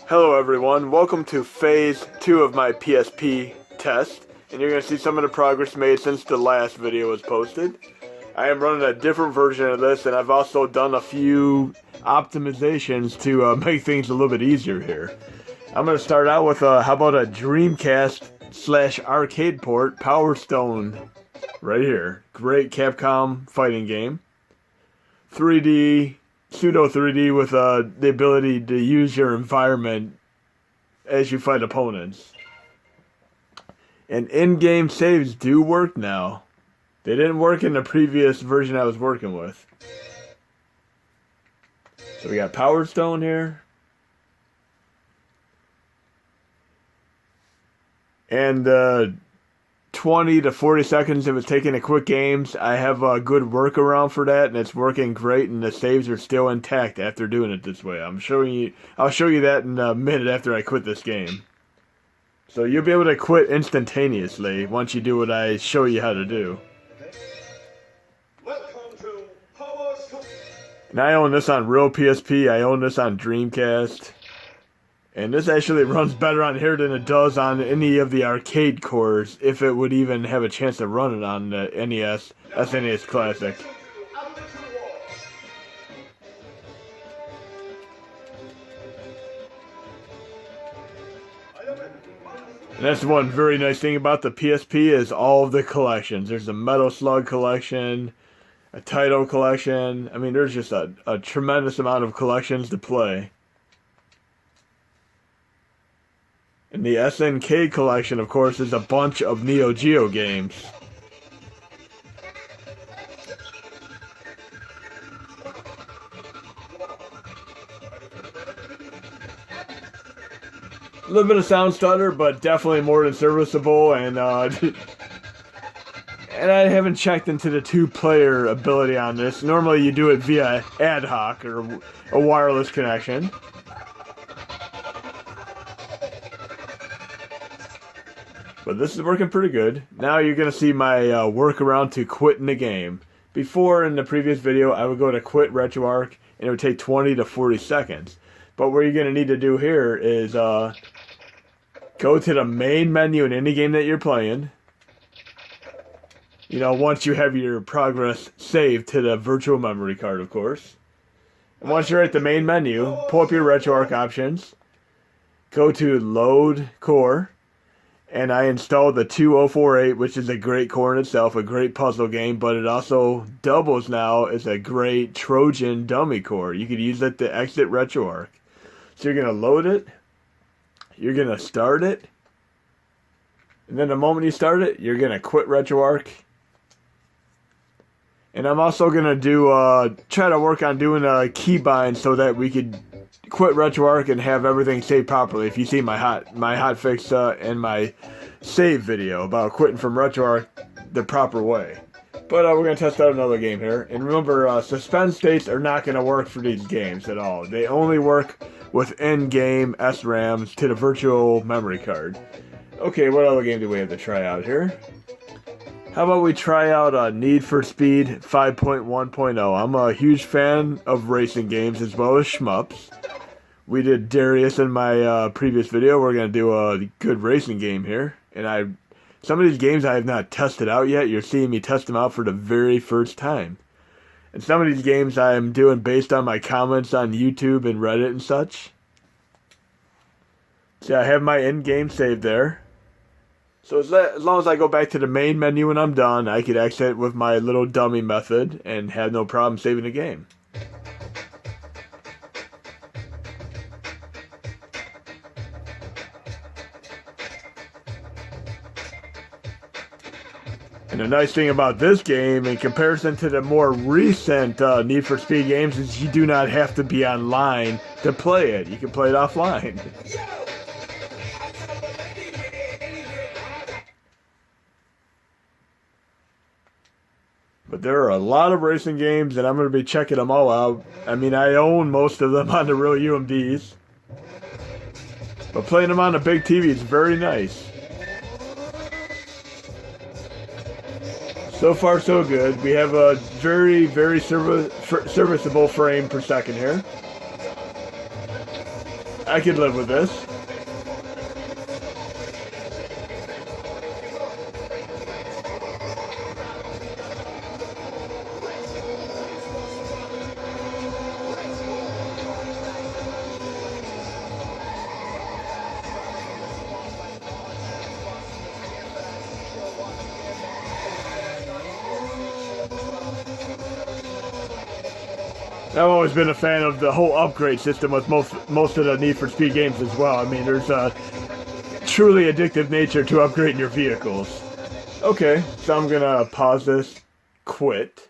Hello everyone, welcome to phase 2 of my PSP test, and you're going to see some of the progress made since the last video was posted. I am running a different version of this, and I've also done a few optimizations to make things a little bit easier here. I'm going to start out with, how about a Dreamcast / arcade port, Power Stone, right here. Great Capcom fighting game. 3D, pseudo 3D with the ability to use your environment as you fight opponents. And in-game saves do work now. They didn't work in the previous version I was working with. So we got Power Stone here. And 20 to 40 seconds if it's taking a quick games. I have a good workaround for that, and it's working great, and the saves are still intact after doing it this way. I'll show you that in a minute after I quit this game. So you'll be able to quit instantaneously once you do what I show you how to do. And I own this on real PSP, I own this on Dreamcast. And this actually runs better on here than it does on any of the arcade cores, if it would even have a chance to run it on the NES, SNES Classic. And that's one very nice thing about the PSP is all of the collections. There's a Metal Slug collection, a Title collection. I mean, there's just a tremendous amount of collections to play. And the SNK collection, of course, is a bunch of Neo Geo games. A little bit of sound stutter, but definitely more than serviceable, and and I haven't checked into the two-player ability on this. Normally you do it via ad hoc, or a wireless connection. But this is working pretty good. Now you're going to see my workaround to quitting the game. Before, in the previous video, I would go to quit RetroArch, and it would take 20 to 40 seconds. But what you're going to need to do here is go to the main menu in any game that you're playing. You know, once you have your progress saved to the virtual memory card, of course. And once you're at the main menu, pull up your RetroArch options. Go to Load Core. And I installed the 2048, which is a great core in itself, a great puzzle game, but it also doubles now as a great Trojan dummy core. You could use it to exit RetroArch. So you're going to load it, you're going to start it, and then the moment you start it, you're going to quit RetroArch. And I'm also going to do try to work on doing a keybind so that we could quit RetroArch and have everything saved properly. If you see my hotfix and my save video about quitting from RetroArch the proper way. But we're going to test out another game here. And remember, suspend states are not going to work for these games at all. They only work with in-game SRAMs to the virtual memory card. Okay, what other game do we have to try out here? How about we try out Need for Speed 5.1.0. I'm a huge fan of racing games as well as shmups. We did Darius in my previous video. We're going to do a good racing game here. And some of these games I have not tested out yet. You're seeing me test them out for the very first time. And some of these games I'm doing based on my comments on YouTube and Reddit and such. See, I have my in-game save there. So as long as I go back to the main menu when I'm done, I could exit with my little dummy method and have no problem saving the game. And the nice thing about this game, in comparison to the more recent Need for Speed games, is you do not have to be online to play it. You can play it offline. But there are a lot of racing games, and I'm going to be checking them all out. I mean, I own most of them on the real UMDs. But playing them on a big TV is very nice. So far, so good. We have a very, very serviceable frame per second here. I could live with this. I've always been a fan of the whole upgrade system with most of the Need for Speed games as well. I mean, there's a truly addictive nature to upgrading your vehicles. Okay, so I'm gonna pause this, quit,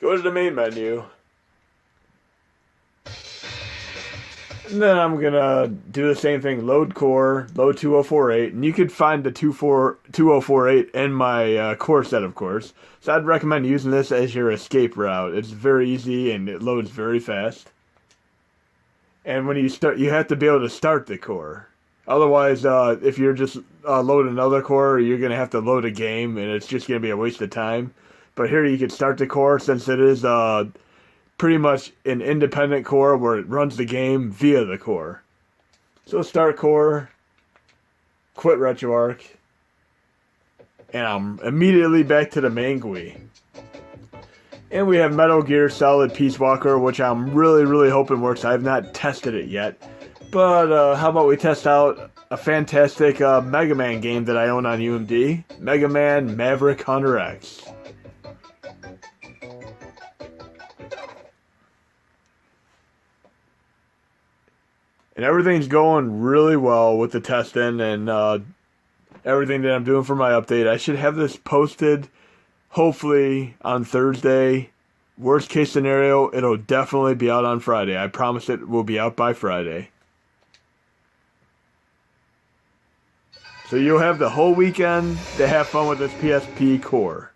go to the main menu, and then I'm gonna do the same thing, load core, load 2048, and you could find the 2048 in my core set, of course. So I'd recommend using this as your escape route. It's very easy and it loads very fast. And when you start, you have to be able to start the core. Otherwise, if you're just loading another core, you're gonna have to load a game, and it's just gonna be a waste of time. But here you can start the core, since it is pretty much an independent core where it runs the game via the core. So start core, quit RetroArch, and I'm immediately back to the main GUI. And we have Metal Gear Solid Peace Walker, which I'm really hoping works. I have not tested it yet. But how about we test out a fantastic Mega Man game that I own on UMD, Mega Man Maverick Hunter X. And everything's going really well with the testing and everything that I'm doing for my update. I should have this posted hopefully on Thursday. Worst case scenario, it'll definitely be out on Friday. I promise it will be out by Friday. So you'll have the whole weekend to have fun with this PSP core.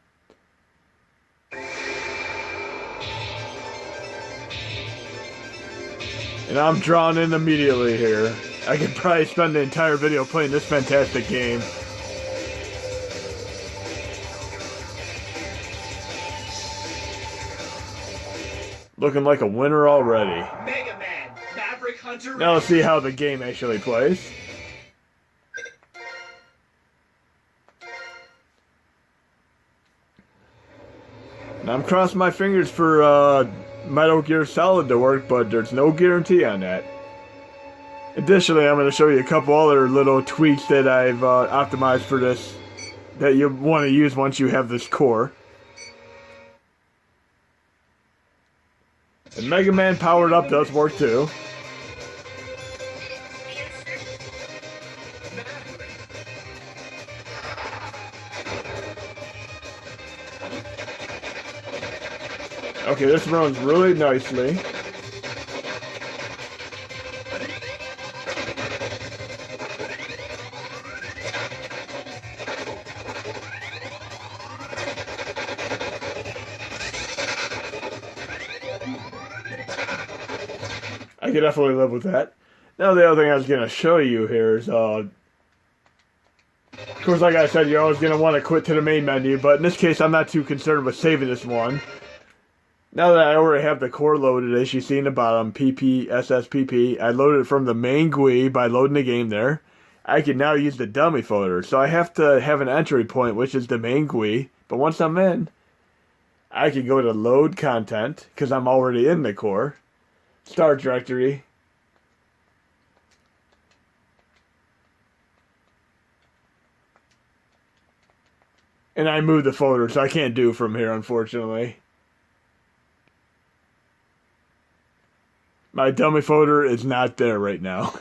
And I'm drawn in immediately here. I could probably spend the entire video playing this fantastic game. Looking like a winner already. Mega Man, Maverick Hunter. Now let's see how the game actually plays. Now I'm crossing my fingers for Metal Gear Solid to work, but there's no guarantee on that. Additionally, I'm going to show you a couple other little tweaks that I've optimized for this that you want to use once you have this core. And Mega Man powered up does work too. Okay, this runs really nicely. I can definitely live with that. Now the other thing I was going to show you here is, of course, like I said, you're always going to want to quit to the main menu, but in this case I'm not too concerned with saving this one. Now that I already have the core loaded, as you see in the bottom, PPSSPP, I loaded it from the main GUI by loading the game there. I can now use the dummy folder, so I have to have an entry point, which is the main GUI, but once I'm in, I can go to load content, because I'm already in the core, start directory, and I moved the folder, so I can't do from here, unfortunately. My dummy folder is not there right now,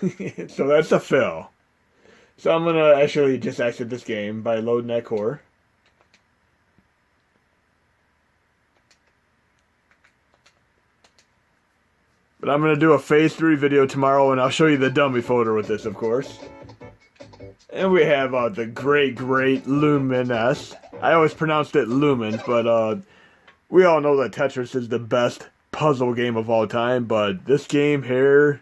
so that's a fail. So I'm going to actually just exit this game by loading that core. But I'm going to do a phase 3 video tomorrow, and I'll show you the dummy folder with this, of course. And we have the great Luminess. I always pronounced it Lumens, but we all know that Tetris is the best puzzle game of all time, but this game here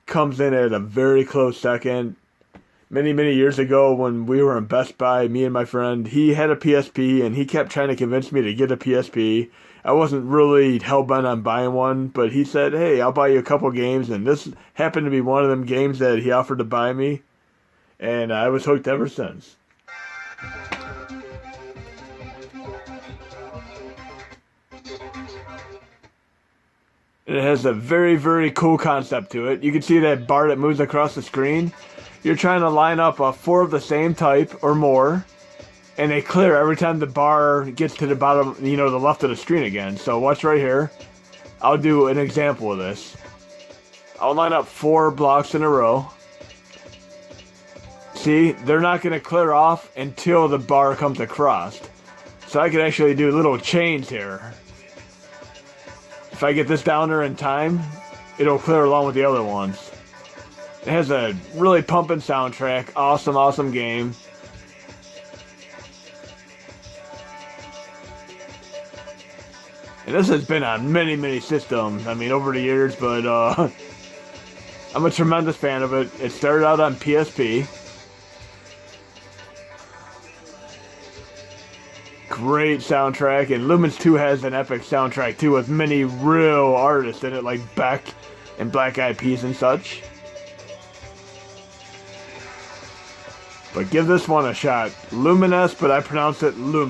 comes in at a very close second. Many years ago when we were in Best Buy, me and my friend, he had a PSP and he kept trying to convince me to get a PSP. I wasn't really hell-bent on buying one, but he said, hey, I'll buy you a couple games, and this happened to be one of them games that he offered to buy me, and I was hooked ever since. It has a very, very cool concept to it. You can see that bar that moves across the screen. You're trying to line up 4 of the same type or more, and they clear every time the bar gets to the bottom, the left of the screen again. So watch right here. I'll do an example of this. I'll line up 4 blocks in a row. See, they're not going to clear off until the bar comes across. So I can actually do little chains here. If I get this down there in time, it'll clear along with the other ones. It has a really pumping soundtrack. Awesome, awesome game. And this has been on many, many systems, over the years, but I'm a tremendous fan of it. It started out on PSP. Great soundtrack, and Luminess 2 has an epic soundtrack too, with many real artists in it, like Beck and Black Eyed Peas and such. But give this one a shot. Luminess, but I pronounce it Luminess.